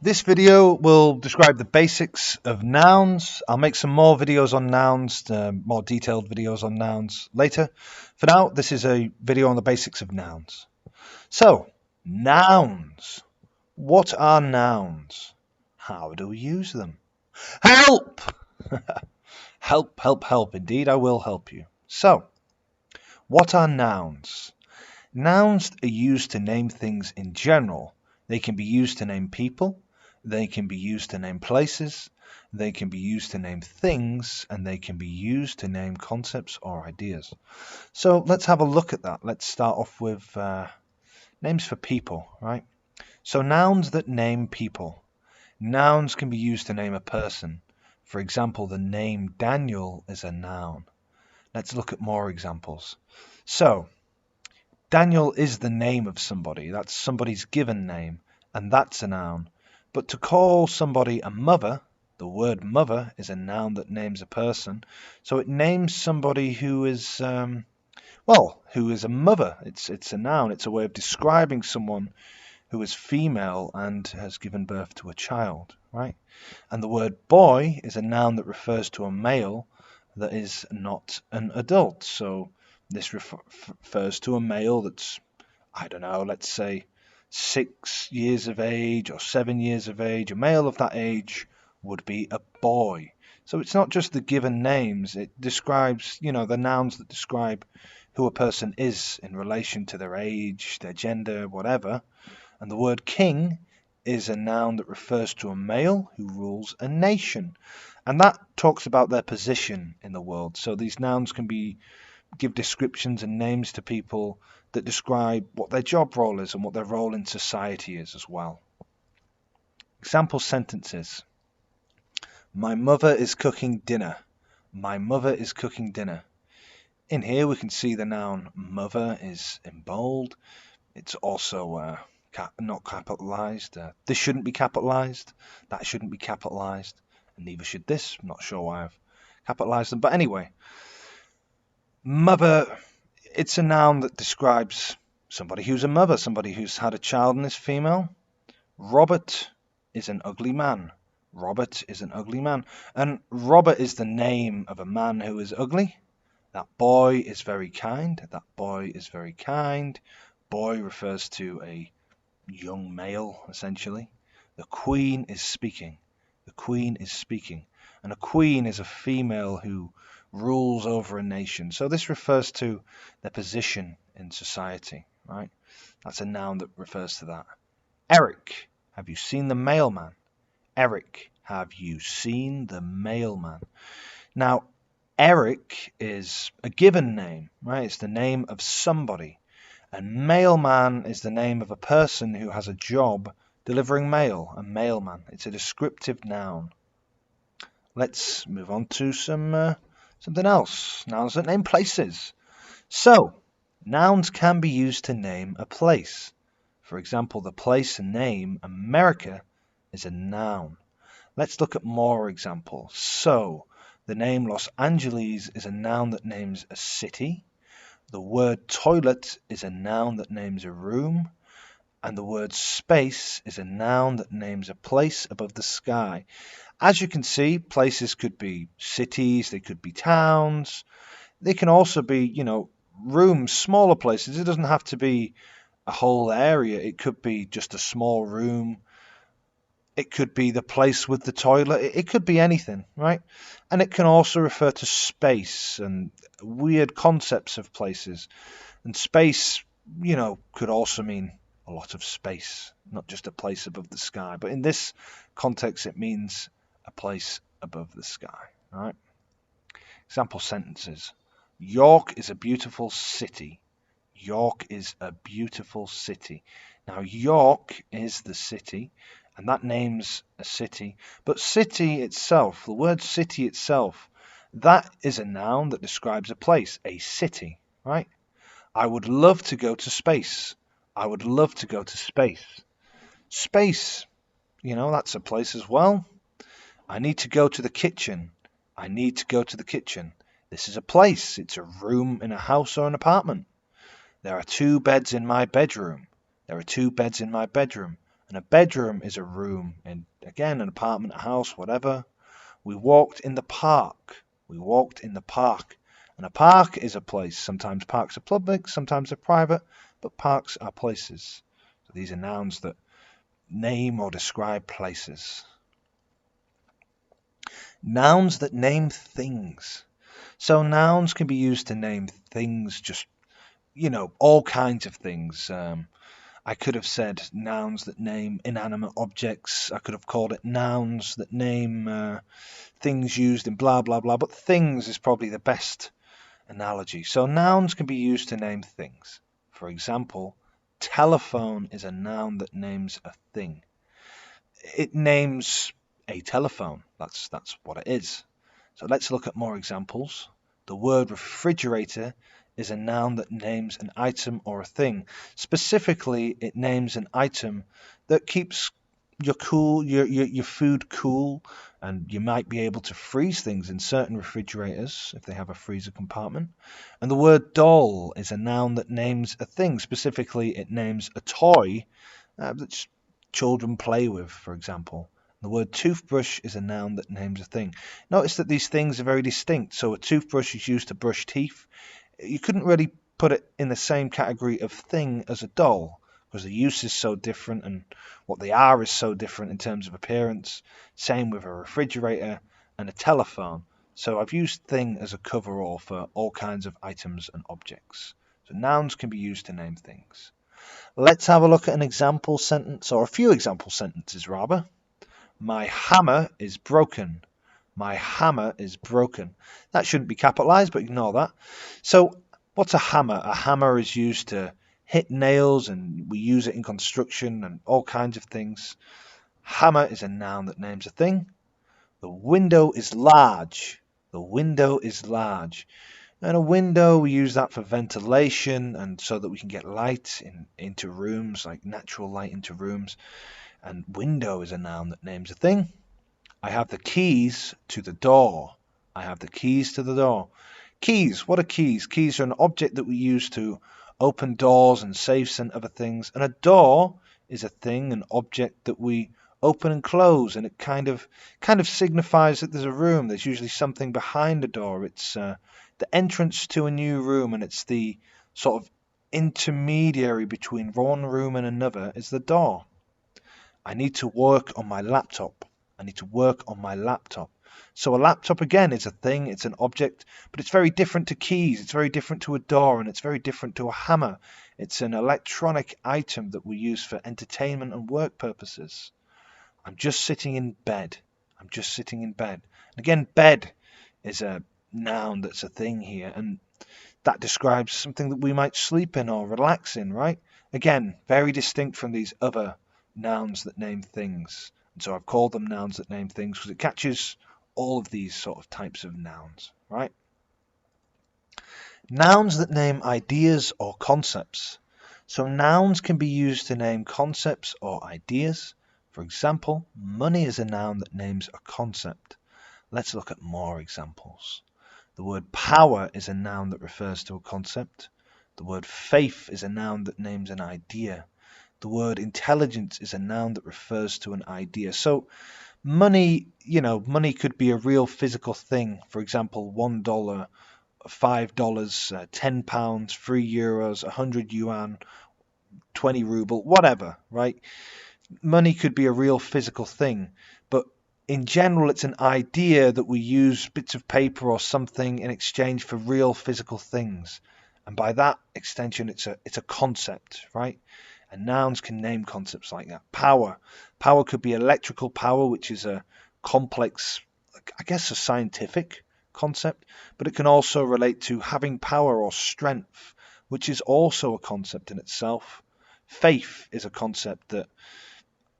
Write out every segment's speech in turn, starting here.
This video will describe the basics of nouns. I'll make some more videos on nouns, more detailed videos on nouns later. For now, this is a video on the basics of nouns. So, nouns. What are nouns? How do we use them? Help! Help, help, help. Indeed, I will help you. So, what are nouns? Nouns are used to name things in general. They can be used to name people, they can be used to name places, they can be used to name things, and they can be used to name concepts or ideas. So let's have a look at that. Let's start off with names for people, right? So nouns that name people. Nouns can be used to name a person. For example, the name Daniel is a noun. Let's look at more examples. So, Daniel is the name of somebody. That's somebody's given name, and that's a noun. But to call somebody a mother, the word mother is a noun that names a person. So it names somebody who is, who is a mother. It's a noun. It's a way of describing someone who is female and has given birth to a child, right? And the word boy is a noun that refers to a male that is not an adult. So this refers to a male that's, I don't know, let's say 6 years of age or 7 years of age. A male of that age would be a boy. So it's not just the given names, it describes, the nouns that describe who a person is in relation to their age, their gender, whatever. And the word king is a noun that refers to a male who rules a nation. And that talks about their position in the world. So these nouns can give descriptions and names to people that describe what their job role is and what their role in society is as well. Example sentences. My mother is cooking dinner. My mother is cooking dinner. In here we can see the noun mother is in bold. It's also not capitalized. This shouldn't be capitalized. That shouldn't be capitalized. And neither should this. I'm not sure why I've capitalized them. But anyway, mother, it's a noun that describes somebody who's a mother, somebody who's had a child and is female. Robert is an ugly man. Robert is an ugly man. And Robert is the name of a man who is ugly. That boy is very kind. That boy is very kind. Boy refers to a young male, essentially. The queen is speaking. The queen is speaking. And a queen is a female who rules over a nation. So this refers to their position in society, right? That's a noun that refers to that. Eric, have you seen the mailman? Eric, have you seen the mailman? Now, Eric is a given name, right? It's the name of somebody. And mailman is the name of a person who has a job delivering mail, a mailman. It's a descriptive noun. Let's move on to something else. Nouns that name places. So, nouns can be used to name a place. For example, the place name America is a noun. Let's look at more examples. So, the name Los Angeles is a noun that names a city. The word toilet is a noun that names a room. And the word space is a noun that names a place above the sky. As you can see, places could be cities, they could be towns. They can also be, rooms, smaller places. It doesn't have to be a whole area. It could be just a small room. It could be the place with the toilet. It could be anything, right? And it can also refer to space and weird concepts of places. And space, could also mean a lot of space, not just a place above the sky. But in this context, it means a place above the sky, right? Example sentences. York is a beautiful city. York is a beautiful city. Now, York is the city, and that names a city. But city itself, the word city itself, that is a noun that describes a place, a city, right? I would love to go to space. I would love to go to space. Space, that's a place as well. I need to go to the kitchen. I need to go to the kitchen. This is a place. It's a room in a house or an apartment. There are 2 beds in my bedroom. There are 2 beds in my bedroom. And a bedroom is a room. And again, an apartment, a house, whatever. We walked in the park. We walked in the park. And a park is a place. Sometimes parks are public, sometimes they're private, but parks are places. So these are nouns that name or describe places. Nouns that name things. So nouns can be used to name things, just, all kinds of things. I could have said nouns that name inanimate objects. I could have called it nouns that name things used in blah, blah, blah. But things is probably the best analogy. So nouns can be used to name things. For example, telephone is a noun that names a thing. It names a telephone. That's what it is. So let's look at more examples. The word refrigerator is a noun that names an item or a thing. Specifically, it names an item that keeps your food cool, and you might be able to freeze things in certain refrigerators if they have a freezer compartment. And the word doll is a noun that names a thing. Specifically, it names a toy that children play with, for example. The word toothbrush is a noun that names a thing. Notice that these things are very distinct. So a toothbrush is used to brush teeth. You couldn't really put it in the same category of thing as a doll, because the use is so different and what they are is so different in terms of appearance. Same with a refrigerator and a telephone. So I've used thing as a coverall for all kinds of items and objects. So nouns can be used to name things. Let's have a look at an example sentence, or a few example sentences rather. My hammer is broken. My hammer is broken. That shouldn't be capitalized, but ignore that. So what's a hammer? A hammer is used to hit nails, and we use it in construction and all kinds of things. Hammer is a noun that names a thing. The window is large. The window is large. And a window, we use that for ventilation and so that we can get light into rooms, like natural light into rooms. And window is a noun that names a thing. I have the keys to the door. I have the keys to the door. Keys, what are keys? Keys are an object that we use to open doors and safes and other things. And a door is a thing, an object that we open and close, and it kind of signifies that there's a room. There's usually something behind the door. It's the entrance to a new room, and it's the sort of intermediary between one room and another is the door. I need to work on my laptop. I need to work on my laptop. So a laptop, again, is a thing, it's an object, but it's very different to keys, it's very different to a door, and it's very different to a hammer. It's an electronic item that we use for entertainment and work purposes. I'm just sitting in bed. I'm just sitting in bed. And again, bed is a noun that's a thing here, and that describes something that we might sleep in or relax in, right? Again, very distinct from these other nouns that name things. And so I've called them nouns that name things because it catches all of these sort of types of nouns, right? Nouns that name ideas or concepts. So nouns can be used to name concepts or ideas. For example, money is a noun that names a concept. Let's look at more examples. The word power is a noun that refers to a concept. The word faith is a noun that names an idea. The word intelligence is a noun that refers to an idea. So money, money could be a real physical thing. For example, $1, $5, £10, €3, 100 yuan, 20 ruble, whatever, right? Money could be a real physical thing, but in general, it's an idea that we use bits of paper or something in exchange for real physical things. And by that extension, it's a concept, right? And nouns can name concepts like that. Power. Power could be electrical power, which is a complex, I guess, a scientific concept, but it can also relate to having power or strength, which is also a concept in itself. Faith is a concept that,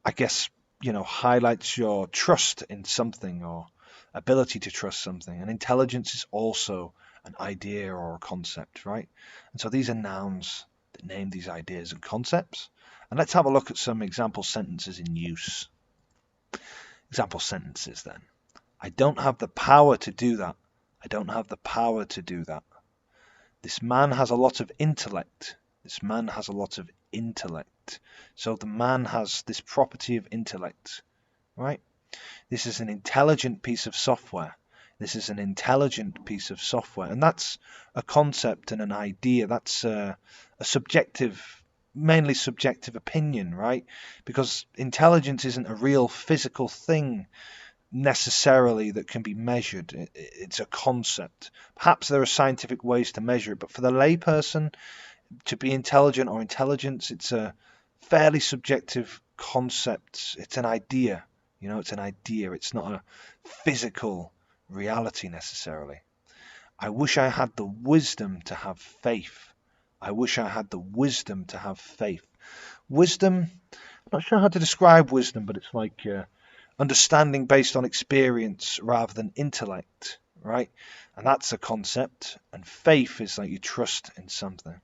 I guess, highlights your trust in something or ability to trust something. And intelligence is also an idea or a concept, right? And so these are nouns that name these ideas and concepts. And let's have a look at some example sentences in use. Example sentences then. I don't have the power to do that. I don't have the power to do that. This man has a lot of intellect. This man has a lot of intellect. intellect. So the man has this property of intellect, right? This is an intelligent piece of software. This is an intelligent piece of software. And that's a concept and an idea. That's a subjective, mainly subjective opinion, right? Because intelligence isn't a real physical thing necessarily that can be measured. It's a concept. Perhaps there are scientific ways to measure it, but for the layperson, to be intelligent or intelligence, it's a fairly subjective concept. It's an idea. It's an idea. It's not a physical reality necessarily. I wish I had the wisdom to have faith. I wish I had the wisdom to have faith. Wisdom, I'm not sure how to describe wisdom, but it's like understanding based on experience rather than intellect, right? And that's a concept. And faith is like you trust in something.